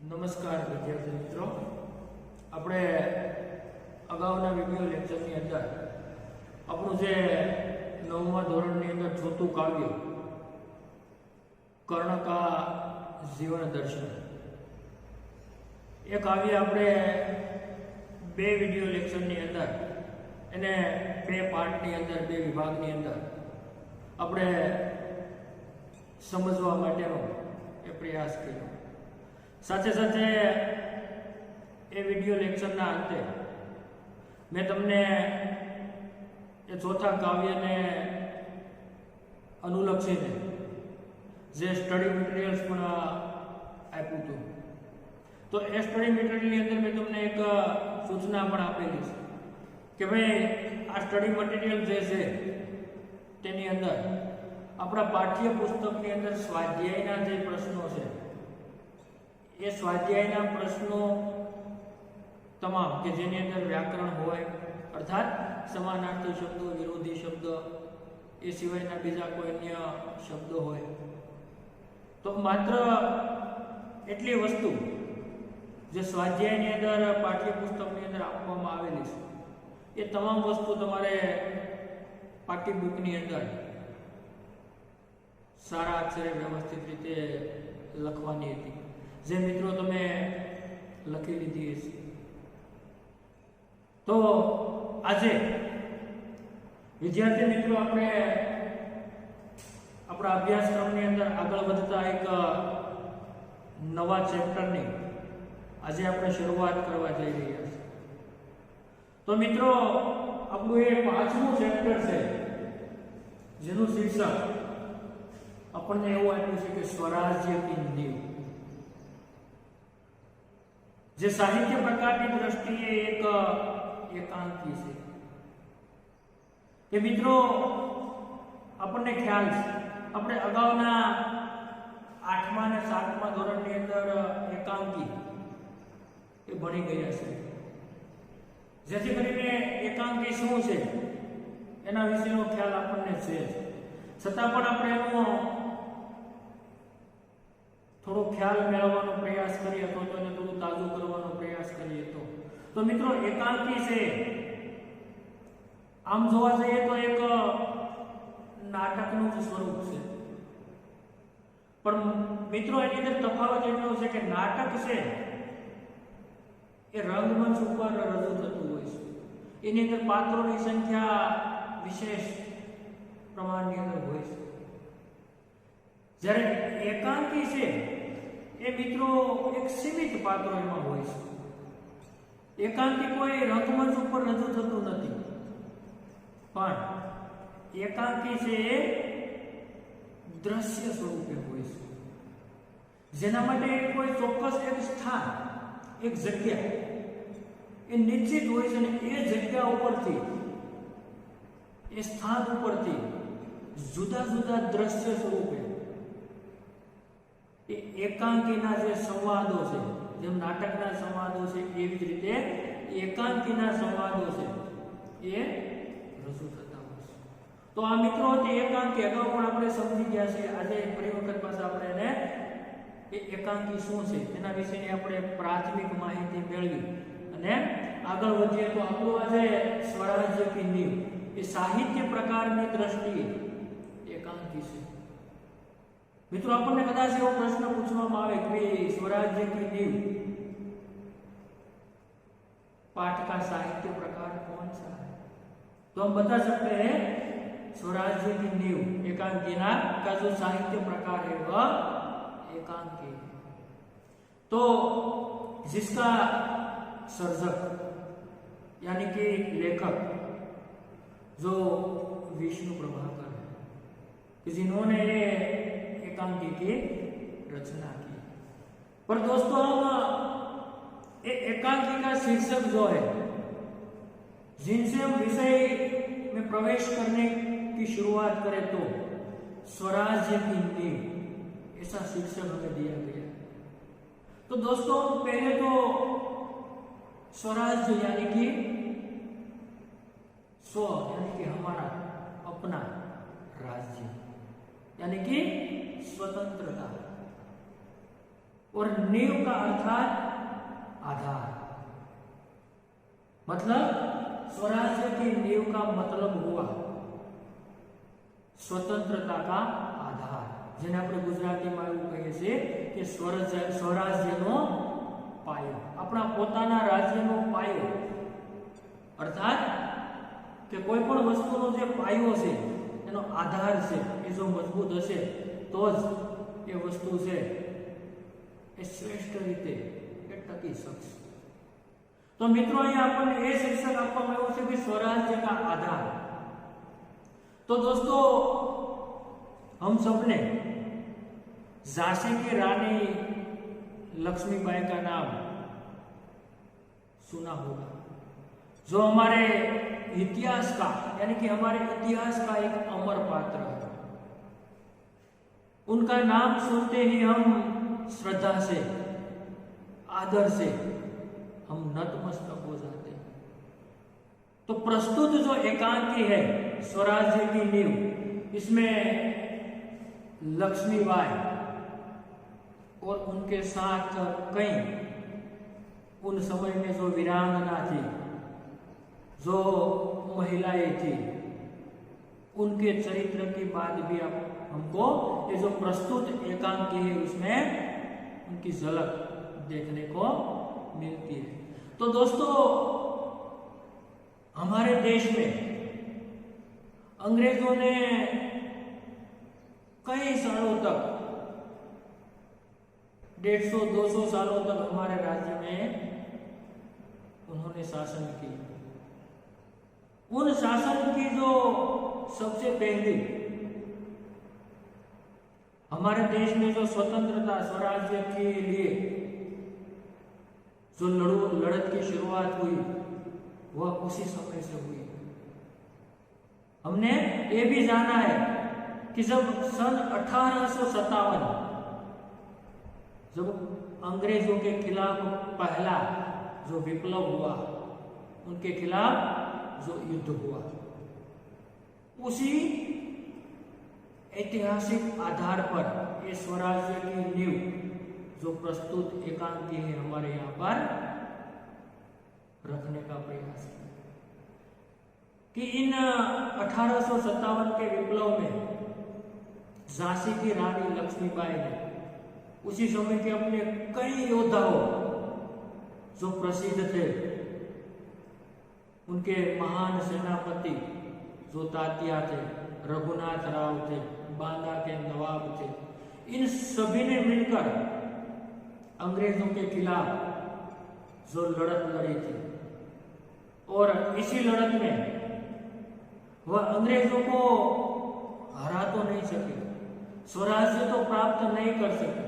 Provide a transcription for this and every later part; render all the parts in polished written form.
નમસ્કાર વિદ્યાર્થી મિત્રો, આપણે અગાઉના વિડિયો લેક્ચરની અંદર આપણું જે 9મા ધોરણની અંદર ચોથું કાવ્ય કર્ણકા જીવન દર્શન એ કાવ્ય આપણે બે વિડિયો લેક્ચરની અંદર એને બે પાર્ટની અંદર બે વિભાગની અંદર આપણે સમજવા માટેનો એ પ્રયાસ કર્યો। સાથે સાથે એ વિડિયો લેક્ચરના અંતે મેં તમને એ ચોથા કાવ્યને અનુલક્ષીને જે સ્ટડી મટીરિયલ્સ પણ આપ્યું હતું, તો એ સ્ટડી મટીરિયલની અંદર મેં તમને એક સૂચના પણ આપેલી છે કે ભાઈ આ સ્ટડી મટીરિયલ જે છે તેની અંદર આપણા પાઠ્ય પુસ્તકની અંદર સ્વાધ્યાયના જે પ્રશ્નો છે એ સ્વાધ્યાયના પ્રશ્નો તમામ કે જેની અંદર વ્યાકરણ હોય, અર્થાત સમાનાર્થી શબ્દો, વિરોધી શબ્દ, એ સિવાયના બીજા કોઈ અન્ય શબ્દો હોય, તો માત્ર એટલી વસ્તુ જે સ્વાધ્યાયની અંદર પાઠ્યપુસ્તકની અંદર આપવામાં આવેલી છે એ તમામ વસ્તુ તમારે પાઠ્યબુકની અંદર સારા અક્ષરે વ્યવસ્થિત રીતે લખવાની હતી, જે મિત્રો તમે લખી લીધી હશે। તો આજે વિદ્યાર્થી મિત્રો આપણે આપણા અભ્યાસક્રમની અંદર આગળ વધતા એક નવા ચેપ્ટરની આજે આપણે શરૂઆત કરવા જઈ રહ્યા છીએ। તો મિત્રો આપણું એ 5મું ચેપ્ટર છે જેનું શીર્ષક આપણને એવું આપ્યું છે કે સ્વરાજ્ય કી નીંવ, જે સાહિત્ય પ્રકારની દ્રષ્ટિએ એક એકાંકી છે કે મિત્રો આપણને ખ્યાલ છે આપણે અગાઉના 8મા અને 7મા ધોરણની અંદર એકાંકી એ ભણી ગયા છે, જેથી કરીને એકાંકી શું છે એના વિશેનો ખ્યાલ આપણને છે, છતાં પણ આપણે એનો થોડો ખ્યાલ મેળવવાનો પ્રયાસ કરીએ અથવા તો એને થોડું તાજું કરવાનો પ્રયાસ કરીએ તો મિત્રો એકાંકી છે આમ જોવા જઈએ તો એક નાટકનું જ સ્વરૂપ છે, પણ મિત્રો એની અંદર તફાવત એટલો છે કે નાટક છે એ રંગમંચ ઉપર રજૂ થતું હોય છે, એની અંદર પાત્રોની સંખ્યા વિશેષ પ્રમાણની અંદર હોય છે, જ્યારે એકાંકી છે એ મિત્રો એક સીમિત પાત્રો એમાં હોય છે। એકાંકી કોઈ રંગમંચ ઉપર રજૂ થતું નથી, પણ એકાંકી છે એ દ્રશ્ય સ્વરૂપે હોય છે, જેના માટે કોઈ ચોક્કસ એક સ્થાન, એક જગ્યા એ નિશ્ચિત હોય છે અને એ જગ્યા ઉપરથી, એ સ્થાન ઉપરથી જુદા જુદા દ્રશ્ય સ્વરૂપે એ એકાંકીના જે સંવાદો છે, જેમ નાટકના સંવાદો છે એવી જ રીતે એકાંકીના સંવાદો છે એ રજૂ થતા હોય છે। તો આ મિત્રો તે એકાંકી અગાઉ પણ આપણે સમજી ગયા છે, આજે ફરી વખત પાછા આપણે એને એ એકાંકી શું છે તેના વિશેની આપણે પ્રાથમિક માહિતી મેળવી અને આગળ વધીએ તો આપણું આજે સ્વરાજ્ય કી નીંવ એ સાહિત્ય પ્રકારની દ્રષ્ટિએ એકાંકી છે। મિત્રો આપણને કદાચ એવો પ્રશ્ન પૂછવામાં આવે કે स्वराज्य की नींव पाठ का साहित्य प्रकार कौन सा है, तो हम बता सकते हैं स्वराज्य की नींव एकांकीना का जो साहित्य प्रकार है वह एकांकी है। तो जिसका सर्जक यानी कि लेखक जो विष्णु प्रभाकर है, कि जिन्होंने एकांकी की रचना की। पर दोस्तों हम एकांकी का शीर्षक जो है, जिनसे हम विषय में प्रवेश करने की शुरुआत करें तो स्वराज्य की नींव ऐसा शीर्षक हमें दिया गया। तो दोस्तों पहले तो स्वराज्य यानी कि स्व यानी कि हमारा अपना राज्य यानी कि स्वतंत्रता, और नींव का अर्थात आधार। मतलब स्वराज्य की नींव का मतलब हुआ स्वतंत्रता का आधार, જેને આપણે ગુજરાતીમાં એવું કહીએ છીએ કે સ્વરાજ્યનો પાયો, આપણા પોતાના રાજ્યનો પાયો। અર્થાત કે કોઈ પણ વસ્તુનો જે પાયો છે એનો આધાર છે એ જો મજબૂત હશે તો જ એ વસ્તુ છે એ શ્રેષ્ઠ રીતે એ ટકી શકશે। तो मित्रों અહીંયા આપણને એ શીર્ષક આપવામાં આવ્યું છે કે स्वराज्य का आधार। तो दोस्तों हम सबने झांसी की रानी लक्ष्मीबाई का नाम सुना होगा, जो हमारे इतिहास का यानी कि हमारे इतिहास का एक अमर पात्र है। उनका नाम सुनते ही हम श्रद्धा से, आदर से हम नतमस्तक हो जाते हैं। तो प्रस्तुत जो एकांकी है स्वराज्य की नींव, इसमें लक्ष्मीबाई और उनके साथ कई उन समय में जो वीरांगना थी, जो महिलाएं थी, उनके चरित्र की बात भी आप हमको ये जो प्रस्तुत एकांकी है उसमें उनकी झलक देखने को मिलती है। तो दोस्तों हमारे देश में अंग्रेजों ने कई सालों तक 150-200 सालों तक हमारे राज्य में उन्होंने शासन किया। उन शासन की जो सबसे पहली हमारे देश में जो स्वतंत्रता स्वराज्य के लिए जो लड़त की शुरुआत हुई वह उसी समय से हुई। हमने ये भी जाना है कि जब सन 1857 जब अंग्रेजों के खिलाफ पहला जो विप्लव हुआ, उनके खिलाफ जो युद्ध हुआ, उसी ऐतिहासिक आधार पर ये स्वराज्य की नींव जो प्रस्तुत एकांकी है हमारे यहाँ पर रखने का प्रयास किया कि इन 1857 के विप्लव में झांसी की रानी लक्ष्मीबाई ने उसी समय के अपने कई योद्धाओं जो प्रसिद्ध थे, उनके महान सेनापति जो तात्या थे, रघुनाथ राव थे, बांदा के नवाब थे, इन सभी ने मिलकर अंग्रेजों के खिलाफ जो लड़त लड़ी थी और इसी लड़त में वह अंग्रेजों को हरा तो नहीं सके, स्वराज्य तो प्राप्त नहीं कर सके।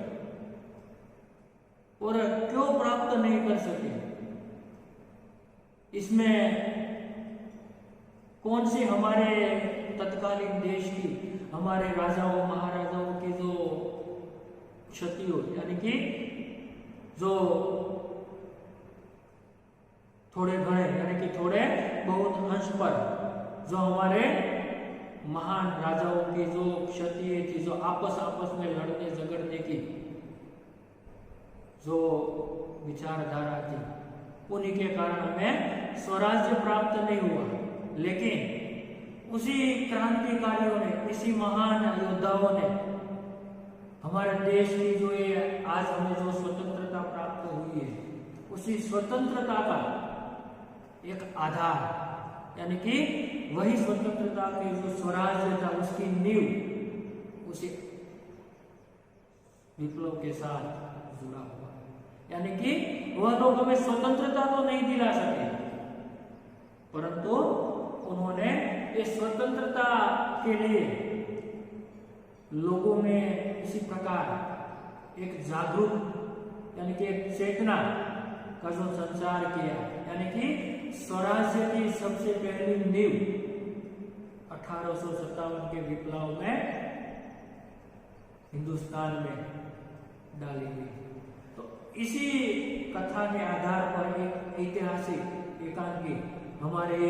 और क्यों प्राप्त नहीं कर सके, इसमें कौन सी हमारे तत्कालीन देश की, हमारे राजाओं महाराजाओं की जो क्षति हो, यानी कि जो थोड़े घणे यानी कि थोड़े बहुत अंश पर जो हमारे महान राजाओं की जो क्षति थी, जो आपस में लड़ने झगड़ने की जो विचारधारा थी, उन्हीं के कारण हमें स्वराज्य प्राप्त नहीं हुआ। लेकिन उसी क्रांतिकारियों ने, इसी महान योद्धाओं ने हमारे देश की जो ये आज हमें जो स्वतंत्रता प्राप्त हुई है, उसी स्वतंत्रता का एक आधार यानी कि वही स्वतंत्रता की जो स्वराज्य था उसकी नींव उसी विप्लव के साथ जुड़ा हुआ। यानी कि वह लोग हमें स्वतंत्रता तो नहीं दिला सके, परंतु उन्होंने इस स्वतंत्रता के लिए लोगों में इसी प्रकार एक जागरूक यानी कि एक चेतना का जो संचार किया, यानी कि स्वराज्य की सबसे पहली नींव 1857 के विप्लव में हिंदुस्तान में डाली गई। तो इसी कथा के आधार पर एक ऐतिहासिक एकांकी हमारे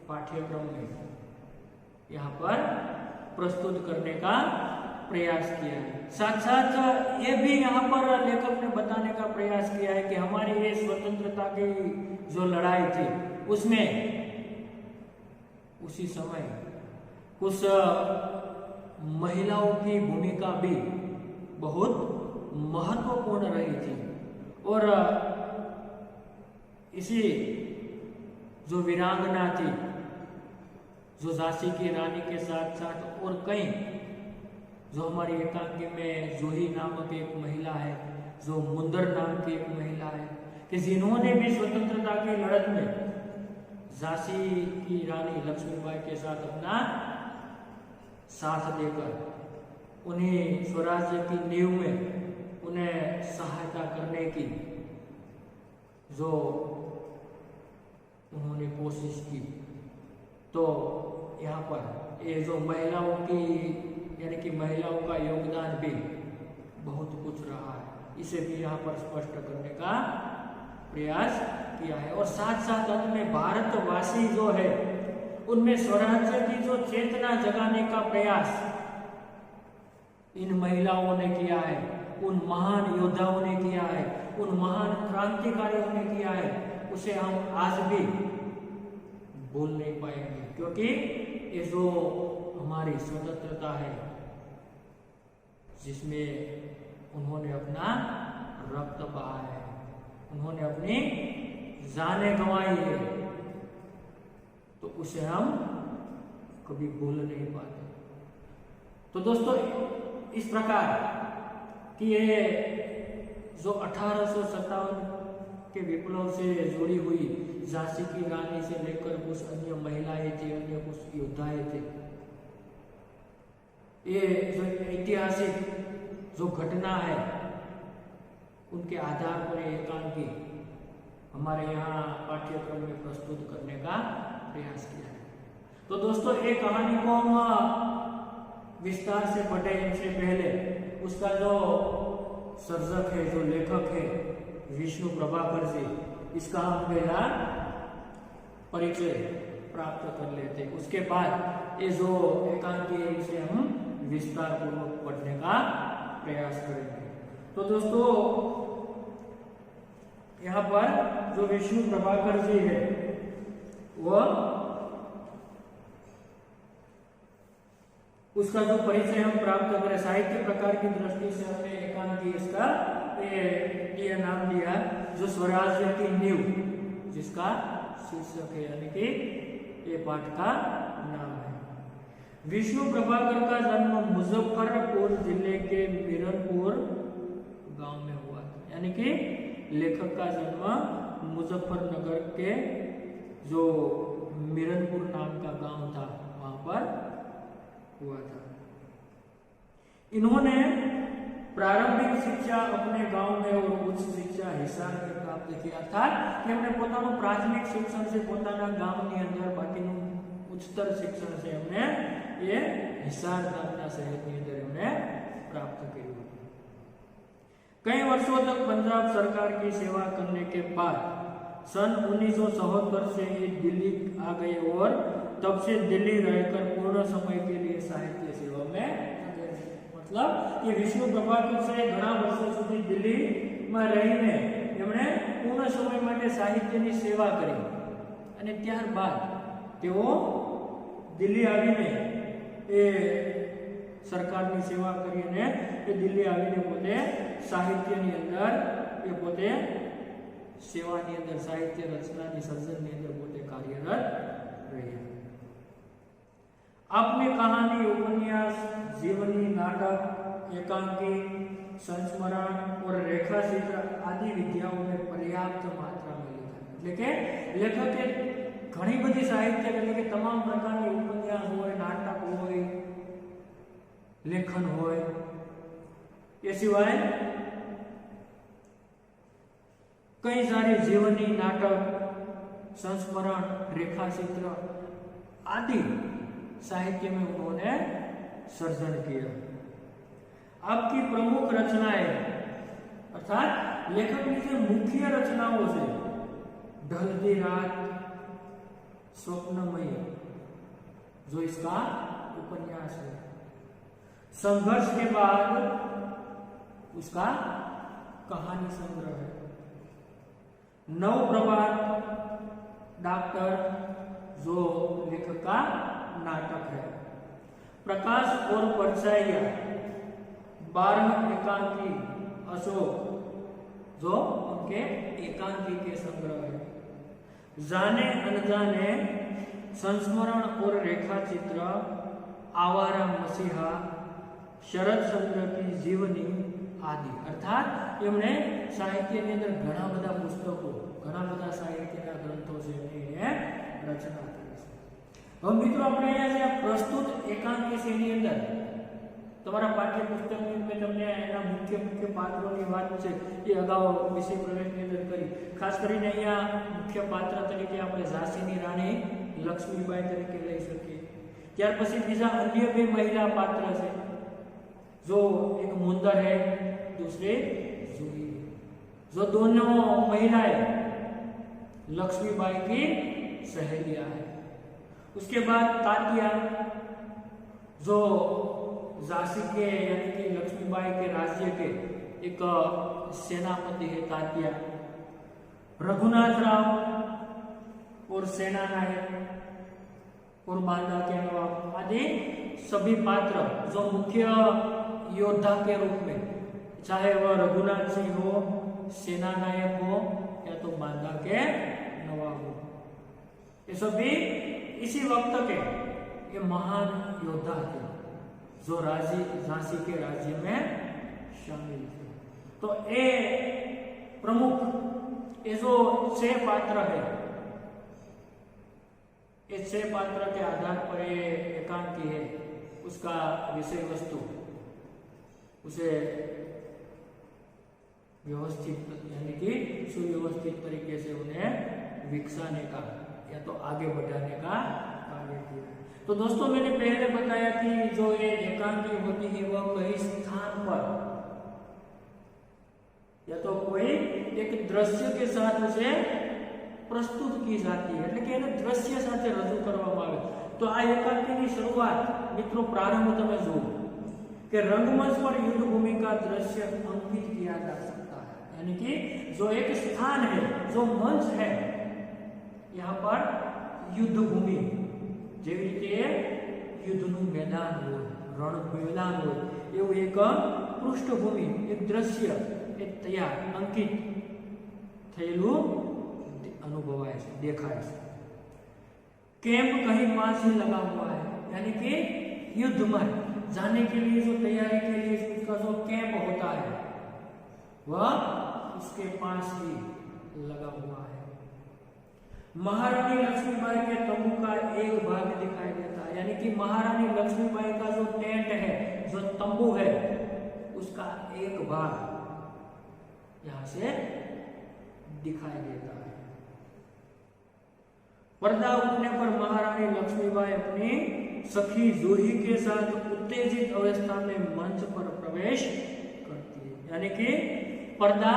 पाठ्यक्रम में यहाँ पर प्रस्तुत करने का प्रयास किया है। साथ साथ ये भी यहाँ पर लेखक ने बताने का प्रयास किया है कि हमारी ये स्वतंत्रता की जो लड़ाई थी उसमें उसी समय कुछ महिलाओं की भूमिका भी बहुत महत्वपूर्ण रही थी और इसी जो वीरांगना थी, जो झांसी की रानी के साथ साथ और कई जो हमारी एकांकी में जूही नामक एक महिला है, जो मुंदर नाम की एक महिला है, कि जिन्होंने भी स्वतंत्रता की लड़त में झांसी की रानी लक्ष्मीबाई के साथ अपना साथ देकर उन्हें स्वराज्य की नींव में उन्हें सहायता करने की जो उन्होंने कोशिश की। तो यहाँ पर ये जो महिलाओं की यानी कि महिलाओं का योगदान भी बहुत कुछ रहा है, इसे भी यहाँ पर स्पष्ट करने का प्रयास किया है। और साथ साथ अंत में भारतवासी जो है उनमें स्वराज्य की जो चेतना जगाने का प्रयास इन महिलाओं ने किया है, उन महान योद्धाओं ने किया है, उन महान क्रांतिकारियों ने किया है, उसे हम आज भी भूल नहीं पाएंगे, क्योंकि ये जो हमारी स्वतंत्रता है जिसमें उन्होंने अपना रक्त बहाया है, उन्होंने अपनी जानें गंवाई है, तो उसे हम कभी भूल नहीं पाते। तो दोस्तों इस प्रकार कि ये जो 1857 के विप्लव से जुड़ी हुई झांसी की रानी से लेकर कुछ अन्य महिलाएं थी, अन्य कुछ योद्धाएं थे, ये जो ऐतिहासिक जो घटना है उनके आधार पर एकांकी हमारे यहाँ पाठ्यक्रम में प्रस्तुत करने का प्रयास किया है। तो दोस्तों एक कहानी को हम विस्तार से पढ़े इससे पहले उसका जो सर्जक है, जो लेखक है विष्णु प्रभाकर जी, इसका हम पहला परिचय प्राप्त कर लेते हैं। उसके बाद ये जो एकांकी है इसे हम विस्तार पूर्वक पढ़ने का प्रयास करेंगे। तो दोस्तों यहाँ पर जो विष्णु प्रभाकर जी है वह उसका जो परिचय हम प्राप्त करें, साहित्य प्रकार की दृष्टि से हमने एकांकी इसका ये नाम दिया जो स्वराज्य की नींव, जिसका शीर्षक है, यानी कि ये पाठ का नाम है। विष्णु प्रभाकर का जन्म मुजफ्फरपुर जिले के मीरनपुर गांव में हुआ था, यानी कि लेखक का जन्म मुजफ्फरनगर के जो मीरनपुर नाम का गांव था वहां पर हुआ था। इन्होंने प्रारंभिक शिक्षा अपने गांव में और उच्च शिक्षा हिसार में प्राप्त किया था कि हमने પોતાનું પ્રાથમિક શિક્ષણ છે પોતાના ગામની અંદર, બાકીનું ઉચ્ચતર શિક્ષણ છે हमने ये हिसार ગામના શહેરની અંદર हमने प्राप्त કર્યું। कई वर्षों तक पंजाब सरकार की सेवा करने के बाद सन 1974 से ये दिल्ली आ गए और तब से दिल्ली रहकर पूर्ण समय के लिए साहित्य सेवा में, मतलब कि विष्णु प्रभाकर से घણા વર્ષો સુધી દિલ્હીમાં રહીને એમણે પૂર્ણ સમય માટે સાહિત્યની સેવા કરી અને ત્યારબાદ તેઓ દિલ્હી આવીને એ સરકારની સેવા કરીને એ દિલ્હી આવીને પોતે સાહિત્યની અંદર એ પોતે સેવાની અંદર સાહિત્ય રચનાની સર્જનની અંદર પોતે કાર્યરત રહ્યા। आपने कहानी, उपन्यास, जीवनी, नाटक, एकांकी, संस्मरण और रेखा चित्र आदि विद्याओं में पर्याप्त मात्रा में लिखा, એટલે કે લેખકે ઘણી બધી સાહિત્ય એટલે કે તમામ પ્રકારની ઉપન્યાસ હોય, નાટક હોય, લેખન હોય, એ સિવાય कई सारी जीवनी, नाटक, संस्मरण, रेखा चित्र आदि साहित्य में उन्होंने सर्जन किया। आपकी प्रमुख रचनाएं अर्थात लेखक की जो मुख्य रचनाओं से ढलती रात, स्वप्नमयी जो इसका उपन्यास है, संघर्ष के बाद उसका कहानी संग्रह है। नव प्रभात डॉक्टर जो लेखक का नाटक है। प्रकाश और परछाइयां 12 एकांकी अशोक जो उनके एकांकी के संग्रह है। जाने अनजाने संस्मरण और रेखा चित्र आवारा मसीहा शरद चंद्र की जीवनी आदि। अर्थात एमणे साहित्यની અંદર ઘણા બધા પુસ્તકો ઘણા બધા સાહિત્યના ગ્રંથો છે એની રચના કરી છે। હવે મિત્રો આપણે અહીંયા જે પ્રસ્તુત એકાંકી છે એની અંદર તમારા પાઠ્યપુસ્તકની મેં તમને એના મુખ્ય પાત્રોની વાત છે એ અગાઉ વિષય પ્રવેશની અંદર કરી। ખાસ કરીને અહીંયા મુખ્ય પાત્ર તરીકે આપણે ઝાંસીની રાણી લક્ષ્મીબાઈ તરીકે લઈ શકીએ। ત્યાર પછી બીજા અન્ય બે મહિલા પાત્ર છે जो एक मुंदर है दूसरे जूही है। जो दोनों महिलाएं लक्ष्मीबाई की सहेलियां हैं। उसके बाद तात्या जो झांसी के यानी कि लक्ष्मीबाई के राज्य के एक सेनापति है तात्या। रघुनाथ राव और सेना नायक और बांदा के नवाब आदि सभी पात्र जो मुख्य योद्धा के रूप में, चाहे वह रघुनाथ सिंह हो, सेना नायक हो या तो बांदा के नवाब हो, ये सभी इसी वक्त के ये महान योद्धा थे जो झांसी के राज्य में शामिल थे। तो ये प्रमुख ये जो 6 पात्र है, ये 6 पात्र के आधार पर ये एकांकी है। उसका विषय वस्तु उसे व्यवस्थित यानी कि सुव्यवस्थित तरीके से उन्हें विकसाने का या तो आगे बढ़ाने का कार्य किया। तो दोस्तों मैंने पहले बताया कि जो ये एकांकी होती है वह कहीं स्थान पर या तो कोई एक दृश्य के साथ उसे प्रस्तुत की जाती है, એટલે કે એને દ્રશ્ય સાથે રજૂ કરવામાં આવે। તો આ એકાંકીની શરૂઆત મિત્રો પ્રારંભ તમે જુઓ कि रंगमंच पर युद्ध भूमि का दृश्य अंकित किया जा सकता है। यानी कि जो एक स्थान है, जो मंच है, यहाँ पर युद्ध भूमि જેવી રીતે યુદ્ધનું મેદાન હોય, રણ મેદાન હોય એવું એક પૃષ્ઠભૂમિ, એક દ્રશ્ય એક તૈયાર અંકિત થયેલું अनुभवाय से देखाय से। कैंप कहीं पास ही लगा हुआ है, यानी कि युद्ध में जाने के लिए जो तैयारी के लिए उसका जो कैंप होता है वह उसके पास ही लगा हुआ है। महारानी लक्ष्मीबाई के तंबू का एक भाग दिखाई देता है, यानी कि महारानी लक्ष्मीबाई का जो टेंट है, जो तंबू है, उसका एक भाग यहां से दिखाई देता है। पर्दा उठने पर महारानी लक्ष्मीबाई अपनी सखी जूही के साथ उत्तेजित अवस्था में मंच पर प्रवेश करती है। यानी कि पर्दा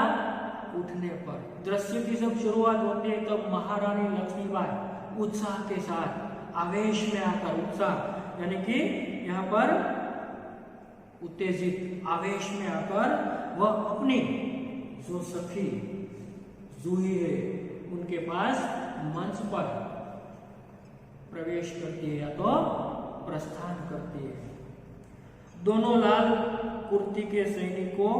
उठने पर दृश्य की जब शुरुआत होती है तब महारानी लक्ष्मीबाई उत्साह के साथ आवेश में आकर, उत्साह यानी कि यहाँ पर उत्तेजित आवेश में आकर वह अपनी जो सखी जूही है उनके पास मंच पर प्रवेश करती है या तो प्रस्थान करती है। दोनों लाल कुर्ती के सैनिकों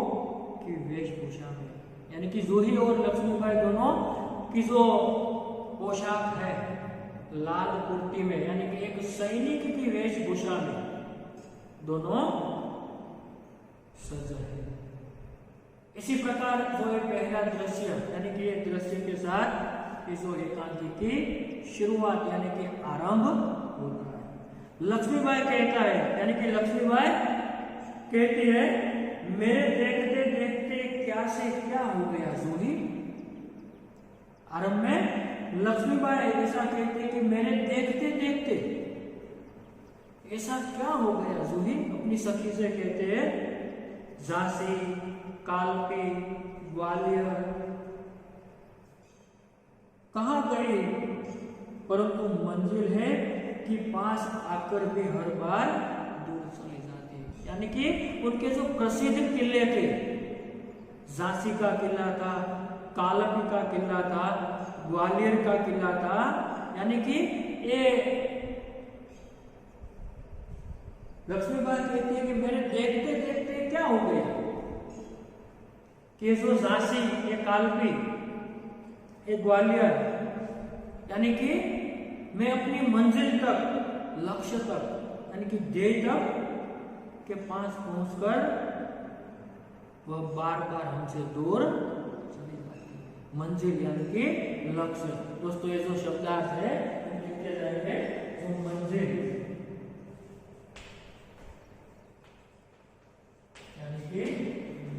की वेशभूषा में, यानी कि जूही और लक्ष्मीबाई दोनों की जो पोशाक है लाल कुर्ती में, यानी कि एक सैनिक की वेशभूषा में दोनों सज है। इसी प्रकार जो ये पहला दृश्य यानी कि ये दृश्य के साथ जो एकांकी की शुरुआत यानी कि आरंभ होता है। लक्ष्मीबाई कहता है, यानी कि लक्ष्मीबाई कहती है, मेरे देखते देखते क्या से क्या हो गया जूही। आरंभ में लक्ष्मीबाई ऐसा कहती है कि मेरे देखते देखते ऐसा क्या हो गया जूही। अपनी सखी से कहते हैं झांसी, कालपी, ग्वालियर कहाँ गई, परंतु मंजिल है कि पास आकर भी हर बार दूर चली जाती है। यानी कि उनके जो प्रसिद्ध किले थे, झांसी का किला था, कालपी का किला था, ग्वालियर का किला था, यानी कि ये लक्ष्मीबाई कहती है कि मेरे देखते देखते क्या हो गया कि जो झांसी, ये कालपी, ये ग्वालियर, यानी कि मैं अपनी मंजिल तक, लक्ष्य तक, यानी कि ध्येय तक के पास पहुंचकर वह बार बार हमसे दूर चली जाती है। मंजिल यानी कि लक्ष्य। दोस्तों ये जो शब्दार्थ है लिखते जाएंगे, जो मंजिल यानी कि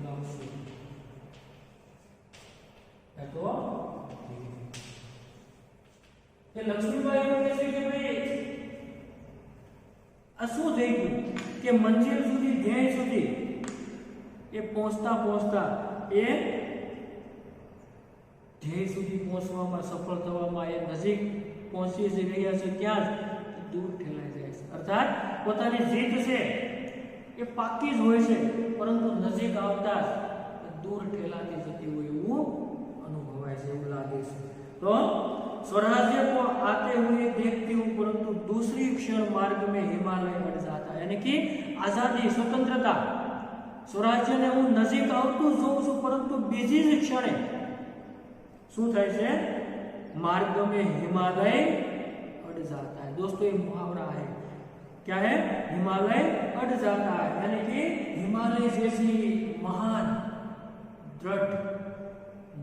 लक्ष्य है। तो ये लक्ष्मीबाई को कैसे कि भाई अशुद्ध है कि मंजिल सुधी, ध्येय सुधी ये पहुंचता पहुंचता ये ध्येय સુધી પહોંચવામાં સફળ થવામાં એ નજીક પહોંચી જ રહ્યા છે, ત્યાં જ દૂર ઠેલાઈ જાય છે। અર્થાત પોતાની જીત છે એ પાકી જ હોય છે, પરંતુ નજીક આવતા દૂર ઠેલાતી જતી હોય એવું અનુભવાય છે, એવું લાગે છે। તો स्वराज्य को आते हुए देखती हूँ, परंतु दूसरी क्षण मार्ग में हिमालय अड़ जाता है। यानी कि आजादी, स्वतंत्रता, स्वराज्य ने हूँ नजीक आवतुं जोઉં છું, પરંતુ બીજી જ ક્ષણે શું થાય છે? मार्ग में हिमालय अड़ जाता है। दोस्तों ये मुहावरा है, क्या है? हिमालय अड़ जाता है, यानी कि हिमालय जैसी महान दृढ़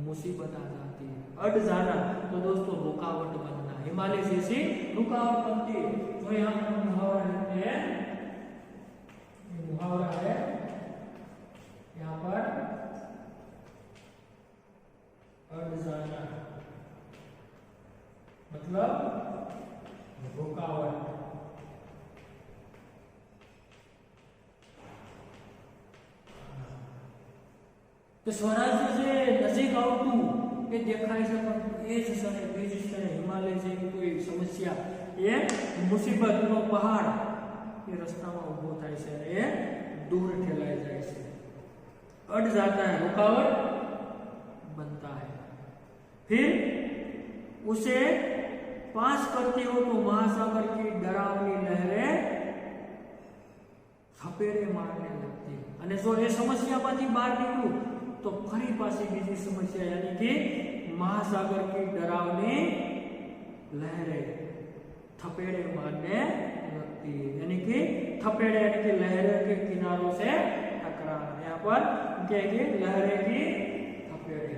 मुसीबत आ जाती है। अड़ जाना तो दोस्तों रुकावट बनना, हिमालय जैसी रुकावट बनती है। तो यहाँ पर मुहावरा लिखते हैं, मुहावरा है यहाँ पर अड़ जाना मतलब रुकावट। तो स्वराज्य से नजीक आवतुं એ દેખાય છે, પણ એ જ ક્ષણે, બીજ ક્ષણે હિમાલય જેવી કોઈ સમસ્યા, એ મુસીબતનો પહાડ એ રસ્તામાં ઊભો થાય છે, એ दूर ठेलाए जाए से, अड़ जाता है, रुकावट बनता है। फिर उसे पास करती हो तो महासागर की डरावनी लहरें थपेड़े मारने लगती है। અને જો એ સમસ્યામાંથી બહાર નીકળું तो फरी पासी बीजी समस्या, यानी कि महासागर की डरावनी लहरें थपेड़े मारने लगती है। यानी कि थपेड़े यानी कि लहरों के किनारों से टकराना। यहाँ पर क्या है? लहरें की थपेड़े,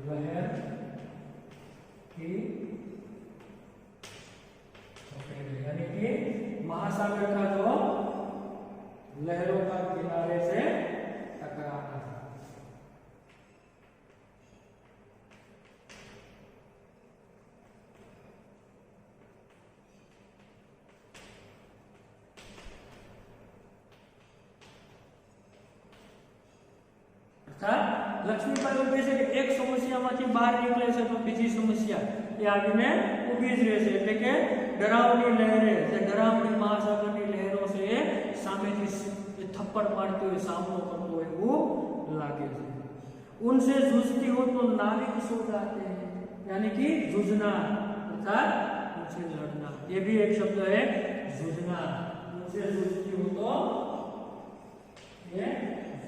लहर की थपेड़े, यानी कि महासागर का जो लहरों का किनारे से टकराना। लक्ष्मीबाई એવું કહે છે કે એક સમસ્યામાંથી બહાર નીકળે છે તો બીજી સમસ્યા એ આવીને ઊભી જ રહે છે, એટલે કે डरावनी लहरें, જે डरावनी महासागરની લહેરો છે એ સામેથી थप्पड़ मारते हुए सामनो करतो હોય वो लागे છે। उनसे जूझती हो तो नाविक सो जाते हैं, यानी कि जूझना अर्थात उनसे लड़ना, ये भी एक शब्द है जूझना। उनसे जूझती हो तो ये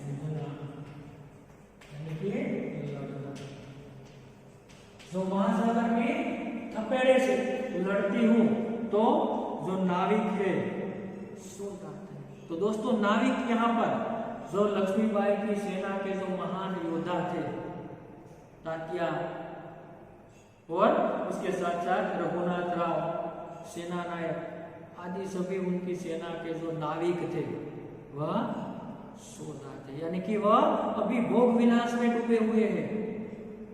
जूझना यानी कि लड़ना। जो महासागर की थपेड़े से लड़ती हूँ तो जो नाविक है सो जाते हैं। तो दोस्तों नाविक यहाँ पर जो लक्ष्मीबाई की सेना के जो महान योद्धा थे, तात्या और उसके साथ साथ रघुनाथ राव सेना नायक आदि सभी उनकी सेना के जो नाविक थे वह सो जाते, यानी कि वह अभी भोग विलास में डूबे हुए हैं।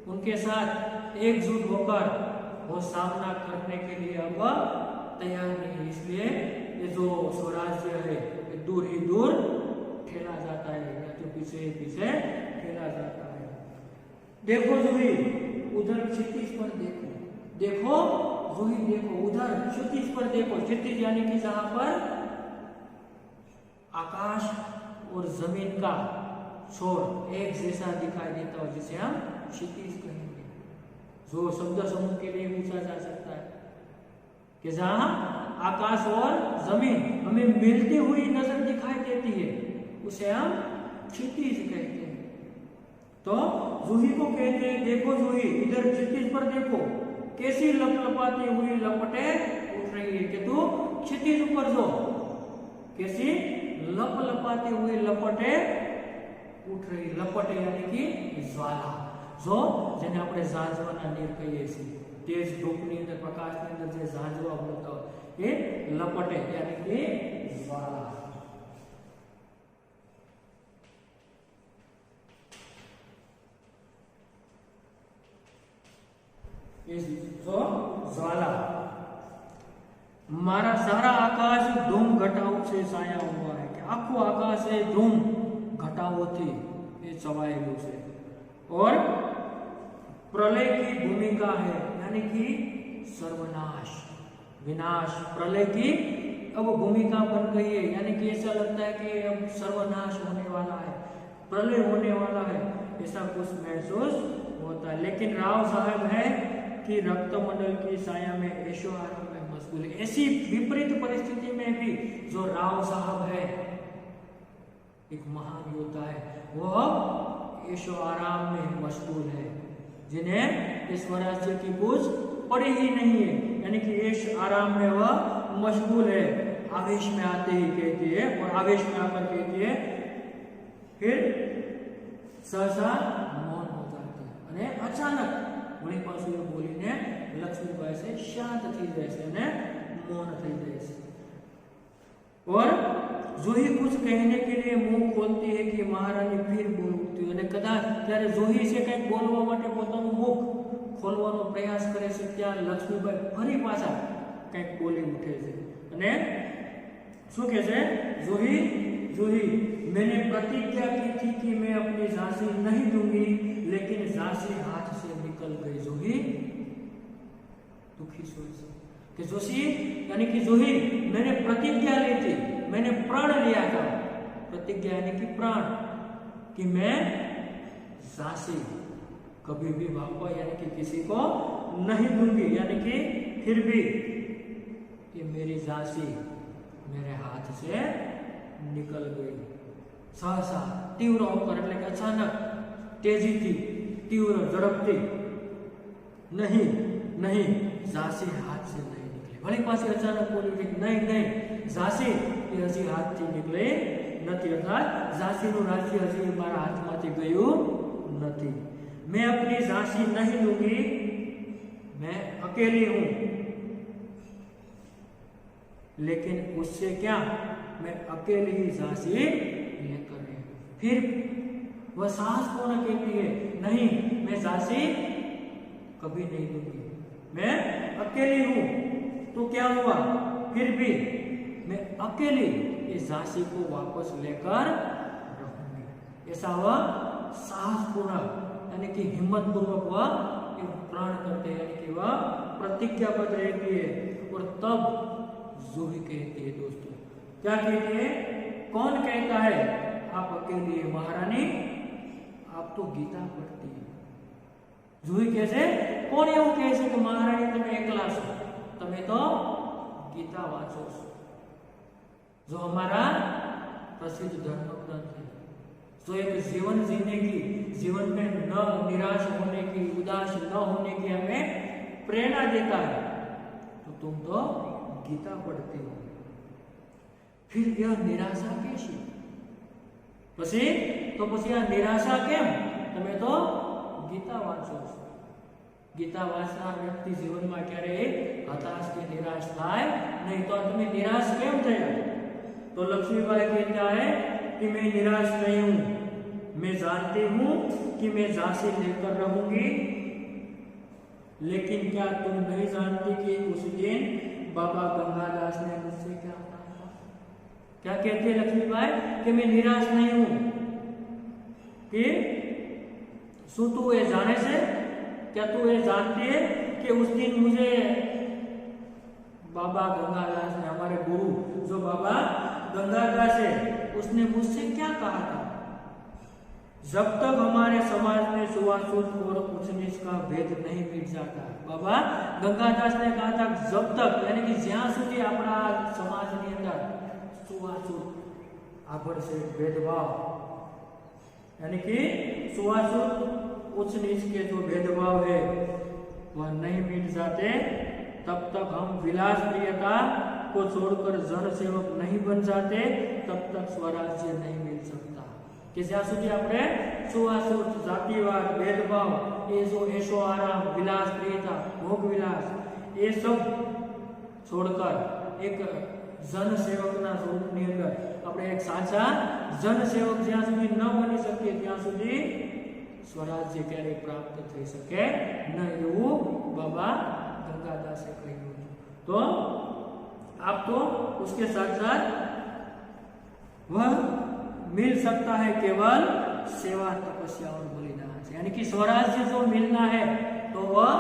उनके साथ एकजुट होकर वो सामना करने के लिए अब तैयार नहीं है, इसलिए ये जो स्वराज्य है ये दूर ही दूर ठेला जाता है, या तो पीछे पीछे ठेला जाता है। देखो जो भी उधर क्षितिज पर देखो, देखो जूही देखो उधर क्षितिज पर देखो। क्षितिज यानी कि जहां पर आकाश और जमीन का छोर एक जैसा दिखाई देता हो, जिसे हम क्षितिज कहेंगे, जो शब्द समूह के लिए पूछा जा सकता है कि जहां आकाश और जमीन हमें मिलती हुई नजर दिखाई देती है, उसे हम क्षितिज कहते हैं। तो जूही को कहते हैं देखो जूही इधर क्षितिज पर देखो, कैसी लपलपाती हुई लपटें उठ रही है, कि तू क्षितिज ऊपर जो कैसी लपलपाती हुई लपटें ઉઠ રહી। લપટે यानी कि ज्वाला, जो જેને આપણે ઝાંઝવાના નીર કહીએ છીએ, તેજ ધૂપની અંદર પ્રકાશની અંદર જે ઝાંઝવા બોલતા હોય એ લપટે यानी कि ज्वाला। जो ज्वाला मारा सारा आकाश धूम घटाओ से छाया हुआ है, कि आखो आकाश है धूम घटाओથી ये छवाયેલું છે। और प्रलय की भूमिका है यानी कि सर्वनाश विनाश, प्रलय की अब भूमिका बन गई है, यानी कि ऐसा लगता है कि अब सर्वनाश होने वाला है, प्रलय होने वाला है, ऐसा कुछ महसूस होता है। लेकिन राव साहब है कि रक्तमंडल की छाया में ऐशो आराम में मशगूल है। ऐसी विपरीत परिस्थिति में भी जो राव साहब है एक महान योद्धा है, वो ऐशो आराम में मशगूल है, जिन्हें इस स्वराज्य की बोझ पड़ी ही नहीं है, यानी कि ऐश आराम में वह मशगूल है। आवेश में आते ही कहती है, और आवेश में आकर कहती है, फिर सहसा मौन हो जाती है, અને અચાનક વળી પાછું એ બોલીને લક્ષ્મીબાઈ છે શાંત થઈ જાય છે અને મૌન થઈ જાય છે। और जूही कुछ कहने के लिए मुंह खोलती है कि महारानी फिर बोल उठती है, कदाच ત્યારે જૂહી છે કંઈક બોલવા માટે પોતાનું મુખ ખોલવાનો પ્રયાસ કરે છે, ત્યાં લક્ષ્મીબાઈ ફરી પાછા કંઈક બોલી ઉઠે છે અને શું કહે છે, जूही जूही मैंने प्रतिज्ञा की थी कि मैं अपनी झांसी नहीं दूंगी, लेकिन झांसी हाथ से निकल गई। जूही दुखी सोच कि जोशी यानी कि जूही मैंने प्रतिज्ञा ली थी, मैंने प्रण लिया था, प्रतिज्ञा यानी कि प्राण, कि मैं झांसी कभी भी वापस यानी कि किसी को नहीं दूंगी, यानी कि फिर भी कि मेरी झांसी मेरे हाथ से निकल गई। सहसा तीव्र होकर એટલે કે અચાનક તેજીથી तीव्र झड़पती नहीं नहीं झांसी हाथ से नहीं निकली। वળી પાછી અચાનક બોલી કે નહીં નહીં झांसी એ હજી હાથથી નીકળે નથી, અર્થાત झांसीનું રાજ્ય હજી મારા હાથમાંથી ગયું નથી। मैं अपनी झांसी नहीं लूंगी, मैं अकेली हूं, लेकिन उससे क्या मैं अकेली ही झांसी लेकर आई। फिर वह साहसपूर्ण कहती है नहीं मैं झांसी कभी नहीं लूंगी, मैं अकेली हूं, तो क्या हुआ फिर भी मैं अकेली इस झांसी को वापस लेकर रहूंगी। ऐसा वह साहसपूर्ण यानी कि हिम्मत पूर्वक वह प्राण करते हैं, यानी कि वह प्रतिज्ञाबद्ध रहती है। और तब जूही कहती है दोस्तों, क्या कहती है, कौन कहता है आप अकेली है महारानी, आप तो गीता पढ़ती है। जूही कैसे कौन એવું કહે છે કે મહારાણી તમે એકલા છો, તમે તો ગીતા વાંચો છો, जो हमारा प्रसिद्ध धर्म ग्रंथ है, जो एक जीवन जीने की, जीवन में न निराश होने की, उदास न होने की हमें प्रेरणा देता है, तो तुम तो गीता पढ़ते हो। फिर यह निराशा कैसी, પછી તો પછી આ નિરાશા કેમ, તમે તો ગીતા વાંચો છો। ગીતા વાંચનાર વ્યક્તિ જીવનમાં ક્યારેય હતાશ કે નિરાશ થાય નહીં, તો તમે નિરાશ કેમ થયા? तो लक्ष्मीबाई कहता है कि मैं निराश नहीं हूं, मैं जानती हूं कि मैं झांसी लेकर रहूंगी, लेकिन क्या तुम नहीं जानती कि उस दिन बाबा गंगादास ने मुझसे क्या कहा? क्या कहती है लक्ष्मीबाई कि मैं निराश नहीं हूं, कि શું તું એ જાણે છે, क्या तू ये जानती है कि उस दिन मुझे बाबा गंगादास ने, हमारे गुरु जो बाबा गंगादास है, उसने मुझसे क्या कहा था? जब तक हमारे समाज में छुआछूत और उच्च नीच का भेद नहीं मिट जाता, बाबा गंगादास ने कहा था जब तक यानी कि ज्यां सुधी अपना समाजनी अंदर छुआछूत, आभड़सेठ, भेदभाव यानी कि छुआछूत उच्च नीच के जो भेदभाव है वह नहीं मिट जाते, तब तक हम विलास प्रियता को छोड़कर जन सेवक नहीं बन जाते, तब तक स्वराज्य नहीं मिल सकता। कि ज्यां सुधी आपणे छुआछूत, जातिवाद, भेदभाव, ये जो ऐशो आराम, विलास प्रियता, भोग विलास, ये सब छोड़कर एक जन सेवकना रूपनी अंदर આપણે એક સાચા જન સેવક જ્યાં સુધી ન બની શકીએ ત્યાં સુધી स्वराज्य क्यारे प्राप्त થઈ શકે ન, એવું બાબा गंगादासे કહ્યું। तो आप तो उसके साथ साथ वह मिल सकता है केवल सेवा, तपस्या और बलिदान से, यानी कि स्वराज्य जो मिलना है तो वह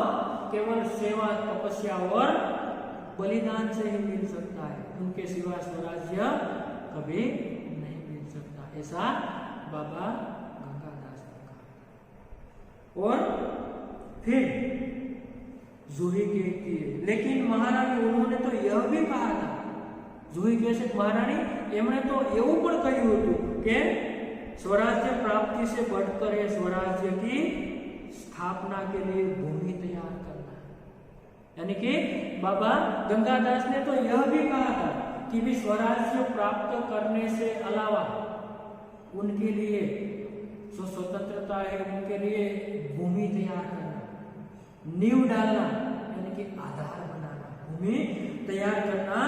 केवल सेवा, तपस्या और बलिदान से ही मिल सकता है, उनके सिवा स्वराज्य कभी नहीं मिल सकता, ऐसा बाबा गंगादास ने कहा। और फिर जूही कहती है, लेकिन महारानी उन्होंने तो यह भी कहा था, जूही कहते महारानी एमणे तो એવું પણ કહ્યું હતું કે स्वराज्य प्राप्ति से बढ़कर है स्वराज्य की स्थापना के लिए भूमि तैयार करना, यानी कि बाबा गंगादास ने तो यह भी कहा था कि भी स्वराज्य प्राप्त करने से अलावा उनके लिए जो स्वतंत्रता है उनके लिए भूमि तैयार करना, नींव डालना यानी कि आधार बनाना, भूमि तैयार करना,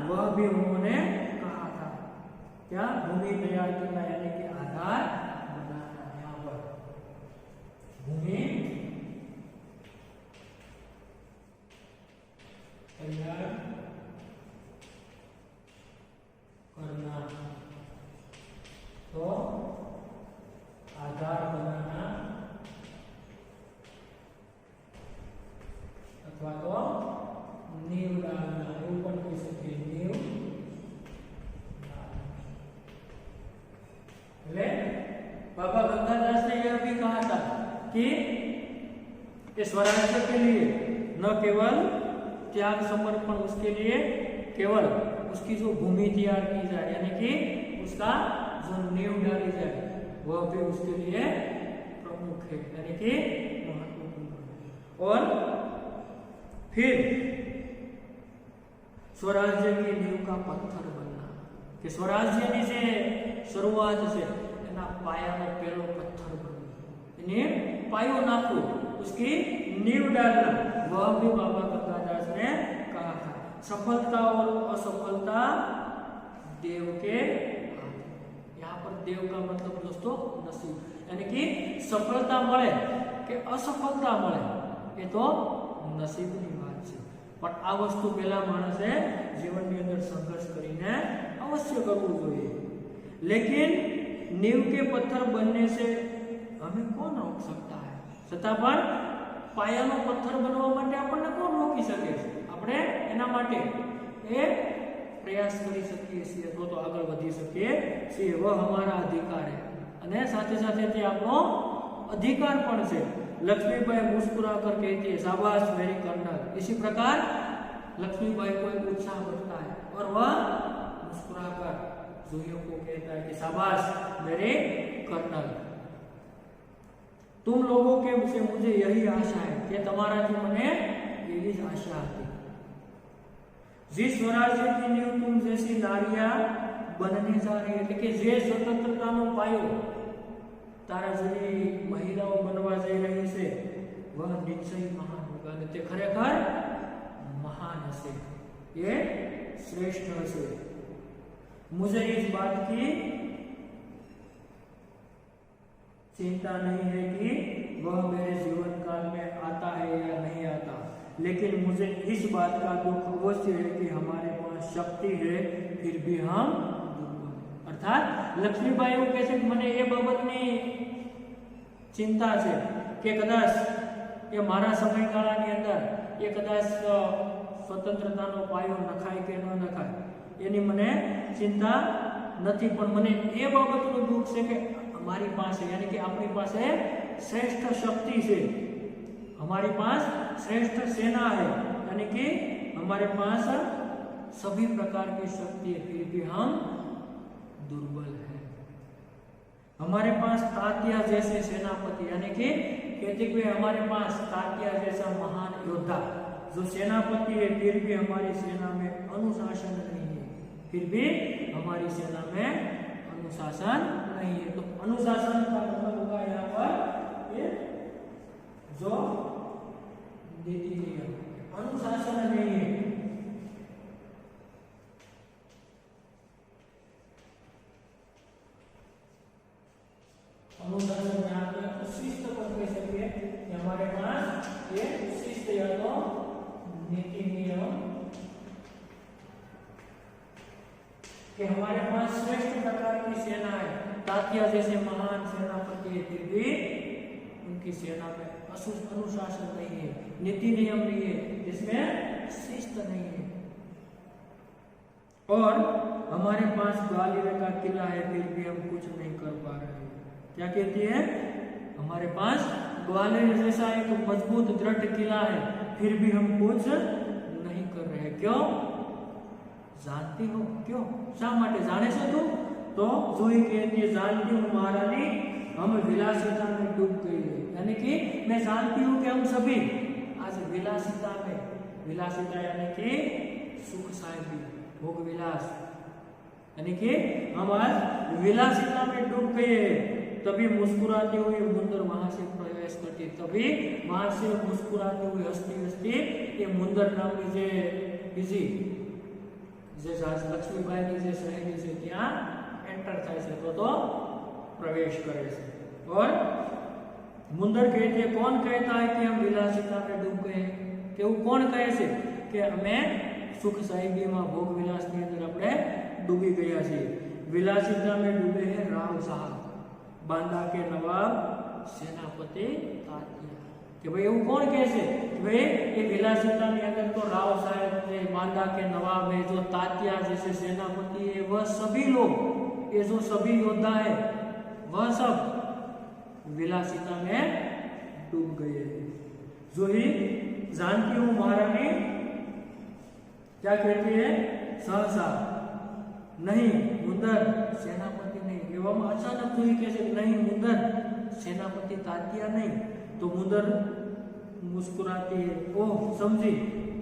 वह भी उन्होंने कहा था। क्या? भूमि तैयार करना यानी कि आधार बनाना, यहाँ पर भूमि तैयार करना, तो आधार बनाना अथवा तो नींव डालना, એવું પણ કહી શકીએ, नींव डालना। बाबा गंगादास ने यह भी कहा था कि स्वराज्य के लिए न केवल त्याग समर्पण, उसके लिए केवल उसकी जो भूमि तैयार की जाए यानी कि उसका जो नींव डाली जाए वह भी उसके लिए प्रमुख है, यानी कि महत्वपूर्ण। और फिर स्वराज्य की नींव का पत्थर बनना, कि स्वराज्य ની જે શરૂઆત છે એના પાયાનો પહેલો પથ્થર બનવું, એને પાયો નાખવું, उसकी नींव डालना, वह भी बाबा गंगादास ने कहा था। सफलता और असफलता देव के हाथ, यहाँ पर देव का मतलब दोस्तों नसीब, यानी कि सफलता મળે કે असफलता મળે એ તો નસીબની વાત છે, પણ આ વસ્તુ પહેલા માણસે જીવનની અંદર સંઘર્ષ કરીને અવશ્ય કરવું જોઈએ। लेकिन नींव के पत्थर बनने से हमें कौन रोक सकता है? છતાં પણ પાયાનો પથ્થર બનવા માટે આપણને કોણ રોકી શકે છે? આપણે એના માટે એ પ્રયાસ કરી શકીએ છીએ, તો આગળ વધી શકીએ છીએ, वह हमारा अधिकार है, અને સાથે સાથે તે આપણો अधिकार પણ છે। लक्ष्मीबाई मुस्कुरा कर कहती है शाबाश मेरी कर्नल, इसी प्रकार लक्ष्मीबाई को एक उत्साह बढ़ता है और वह मुस्कुरा कर जूही को कहता है कि शाबाश मेरे कर्नल, तुम लोगों के से मुझे यही आशा है कि તમારાથી મને એવી જ આશા હતી। जिस स्वराज्य की नींव तुम जैसी नारियां बनने जा रही है, कि જે સ્વતંત્રતાનો પાયો તારા જેવી મહિલાઓ બનવા જઈ રહી છે वह निश्चय महान होगा, અને તે ખરેખર महान હશે, ये श्रेष्ठ हશે। मुझे इस बात की चिंता नहीं है कि वह मेरे जीवन काल में आता है या नहीं आता, लेकिन मुझे इस बात का दुख अवश्य है कि हमारे पास शक्ति है फिर भी हम दुर्बल। अर्थात लक्ष्मीबाई એવું કહે છે કે મને એ બાબતની ચિંતા છે કે કદાચ એ મારા સમયગાળાની અંદર એ કદાચ स्वतंत्रताનો પાયો નખાય કે ન નખાય એની મને ચિંતા નથી, પણ મને એ બાબતનું દુઃખ છે કે हमारी पास यानी कि अपनी पास है श्रेष्ठ शक्ति से, हमारे पास श्रेष्ठ सेना है, यानी कि हमारे पास सभी प्रकार की शक्ति है, फिर भी हम दुर्बल हैं। हमारे पास तात्या जैसे सेनापति यानी कि कहते कि हमारे पास तात्या जैसा महान योद्धा जो सेनापति है, फिर भी हमारी सेना में अनुशासन नहीं है, फिर भी हमारी सेना में अनुशासन नहीं है। तो अनुशासन का मतलब होगा यहाँ पर ये जो नीति नियम, अनुशासन नहीं है। अनुशासन यहाँ पे शिस्त पर कह सकते हैं कि हमारे पास ये शिस्त या तो नीति नियम कि हमारे पास श्रेष्ठ प्रकार की सेना है, तात्या जैसे महान सेनापति है, फिर भी उनकी सेना में अनुशासन नहीं है, नीति नियम नहीं है, जिसमें शिस्त नहीं है। और हमारे पास ग्वालियर का किला है, फिर भी हम कुछ नहीं कर पा रहे हैं। क्या कहती है? हमारे पास ग्वालियर जैसा एक मजबूत दृढ़ किला है, फिर भी हम कुछ नहीं कर रहे। क्यों? जानती हो क्यों? शा माटे जाने से तू? तो जोई कहती है जानती हूँ महारानी हम विलासिता में डूब गई है, यानी कि मैं जानती हूँ कि हम सभी आज विलासिता में, विलासिता यानी कि सुख साहिबी, भोग विलास, यानी कि हम आज विलासिता में डूब गए हैं। तभी मुस्कुराती हुई मुंदर वहां से प्रवेश करती, तभी वहां से मुस्कुराती हुई हंसती हंसती ये मुंदर नामनी जे बीजी जे लक्ष्मीबाई की जे सहेली से ત્યાં एंटर થાય છે तो प्रवेश करे છે। और मुंदर कहते हैं कौन कहता है कि हम विलासिता में डूब गए हैं? કે એવું કોણ કહે છે કે અમે સુખ સાહિબીમાં ભોગ વિલાસની અંદર આપણે ડૂબી ગયા છીએ? વિલાસિતા में डूबे हैं राव साहब, बांदा के नवाब सेनापति तात्या। कि भाई એવું કોણ કહે છે कि भाई ये विलासिताની અંદર तो राव साहब है, बांदा के नवाब है, जो तात्या जैसे सेनापति है, वह सभी लोग, ये जो सभी योद्धा है, वह सब विलासिता में डूब गए। जो ही जानती हूँ महारानी क्या कहती है? सहसा नहीं मुंदर सेनापति नहीं। एवं अचानक जो ही कैसे नहीं मुंदर सेनापति तात्या नहीं। तो मुंदर मुस्कुराती है, ओह समझी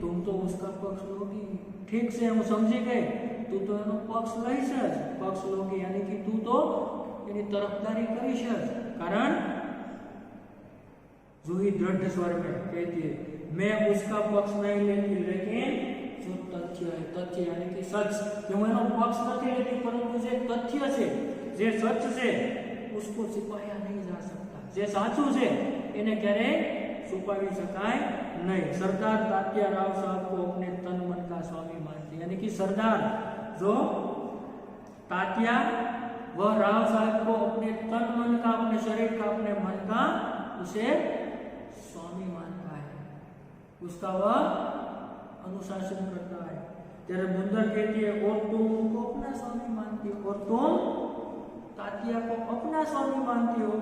तुम तो उसका पक्ष लोगी, ठीक से हम समझी गए, तू तो एनो पक्ष लईश ज, पक्ष लोगी यानी कि तू तो एनी तरफदारी करीश ज। कारण जूही दृढ़ स्वर में कहती है मैं उसका पक्ष नहीं लेती, लेकिन जो तथ्य है, तथ्य यानी कि सच, क्यों एनो पक्ष नहीं लेती, परंतु जे तथ्य से, जे सच से उसको छिपाया नहीं जा सकता, जे साचू से इन्हें क्यारे छुपावी शकाय नहीं। सरदार तात्या राव साहब को अपने तन मन का स्वामी मानती, यानी कि सरदार जो तात्या वह राव साहब को अपने तन मन का, अपने शरीर का, अपने मन का उसे स्वामी मानता है, उसका वह अनुशासन करता है। तेरे मुंदर कहती है और तुम उनको अपना स्वामी मानती हो, और तुम तात्या को अपना स्वामी मानती हो?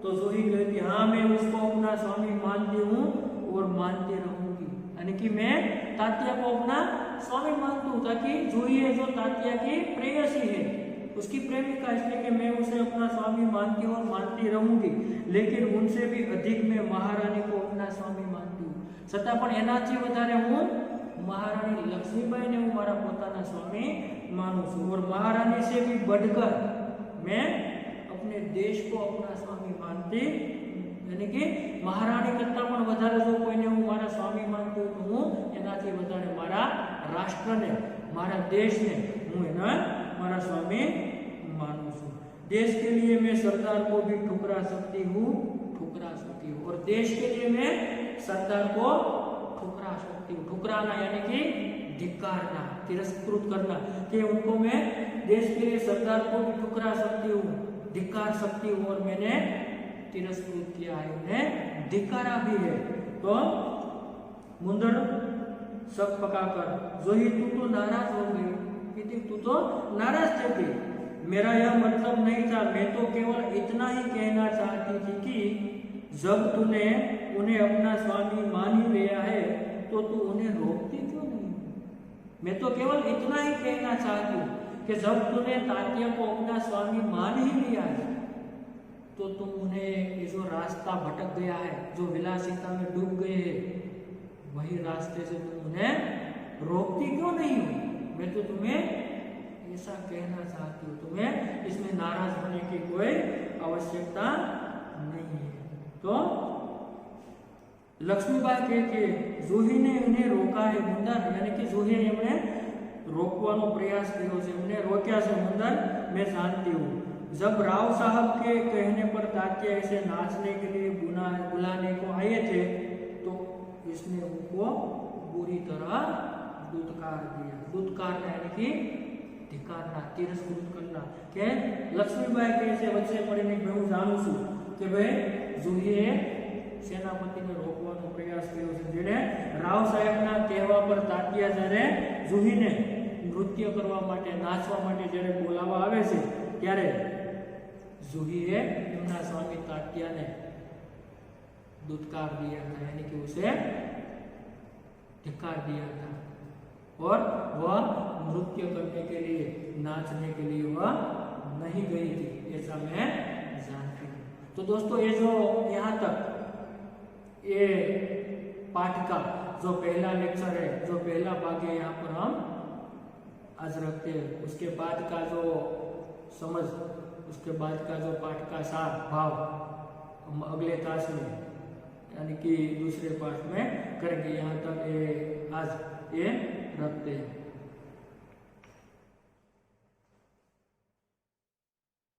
तो जूही कहती हाँ मैं उसको अपना स्वामी मानती हूँ और मानती रहूंगी, यानी कि मैं तात्या को अपना स्वामी मानती हूँ, ताकि जूही है जो तात्या की प्रेयसी है, उसकी प्रेमिका, इसलिए कि मैं उसे अपना स्वामी मानती हूँ और मानती रहूंगी। लेकिन उनसे भी अधिक मैं महारानी को अपना स्वामी मानती हूँ, छतां पण एनाथी वधारे हूँ महारानी लक्ष्मीबाई ने हूँ मारा पोताना स्वामी मानू छूं, और महारानी से भी बढ़कर मैं अपने देश को अपना स्वामी मानती, यानी कि महारानी करता पण वधारे जो कोईने हूँ मारा स्वामी मानती हूँ, तो हूँ एनाथी वधारे मारा राष्ट्र ने, मारा देश ने हूँ एना मारा स्वामी मानू छूं। देश के लिए मैं सरदार को भी ठुकरा सकती हूँ, ठुकरा सकती हूँ, और देश के लिए मैं सरदार को ठुकरा सकती हूँ। ठुकराना यानी कि धिक्कारना, तिरस्कृत करना, कि उनको मैं देश के लिए सरदार को भी ठुकरा सकती हूँ, धिक्कार सकती हूँ, और मैंने तिरस्कृत किया है, उन्हें धिक्कारा भी है। तो मुंदर शक पकाकर, जूही तू तो नाराज हो गई, कहती तू तो नाराज थे गई, मेरा यह मतलब नहीं था, मैं तो केवल इतना ही कहना चाहती थी कि जब तूने उन्हें अपना स्वामी मान ही लिया है तो तू उन्हें रोकती क्यों नहीं? मैं तो केवल इतना ही कहना चाहती हूँ कि जब तूने तात्या को अपना स्वामी मान ही लिया है तो तुम उन्हें ये जो रास्ता भटक गया है, जो विलासिता में डूब गए हैं, वही रास्ते से तुम उन्हें रोकती क्यों नहीं हो? मैं तो तुम्हें ऐसा कहना चाहती हूँ, तुम्हें इसमें नाराज होने की कोई आवश्यकता नहीं है। तो लक्ष्मीबाई कहती है जूही ने उन्हें रोका है मुंदर, यानी कि जूही एमणे रोकવાનો प्रयास કર્યો છે, એમને રોક્યા છે मुंदर, मैं जानती हूँ। जब राव साहब के कहने पर तात्या इसे नाचने के लिए बुलाने को आए थे तो इसने उनको बुरी तरह दुत्कार दिया। दुत्कार यानी कि धिकारना, तिरस्कृत करना। के लक्ष्मीबाई कैसे वच्चे पड़ीने मैं जानू छू कि भाई जूहीए सेनापतिने रोकવાનો प्रयास કર્યો છે, જેણે રાવ સાહેબના કહેવા પર તાત્યા જ્યારે જૂહીને નૃત્ય કરવા માટે, નાચવા માટે જ્યારે બોલાવવા આવે છે ત્યારે जूहीए एमना स्वामी तात्या ने दुत्कार दिया था, यानी कि उसे धिक्कार दिया था और वह नृत्य करने के लिए, नाचने के लिए वह नहीं गई थी, ऐसा मैं जानती हूँ। तो दोस्तों ये जो यहाँ तक ये पाठ का जो पहला लेक्चर है, जो पहला भाग है, यहाँ पर हम आज रखते हैं। उसके बाद का जो समझ, उसके बाद का जो पाठ का सार भाव हम अगले क्लास में यानी कि दूसरे पाठ में करेंगे। यहाँ तक ये आज ये रखते हैं।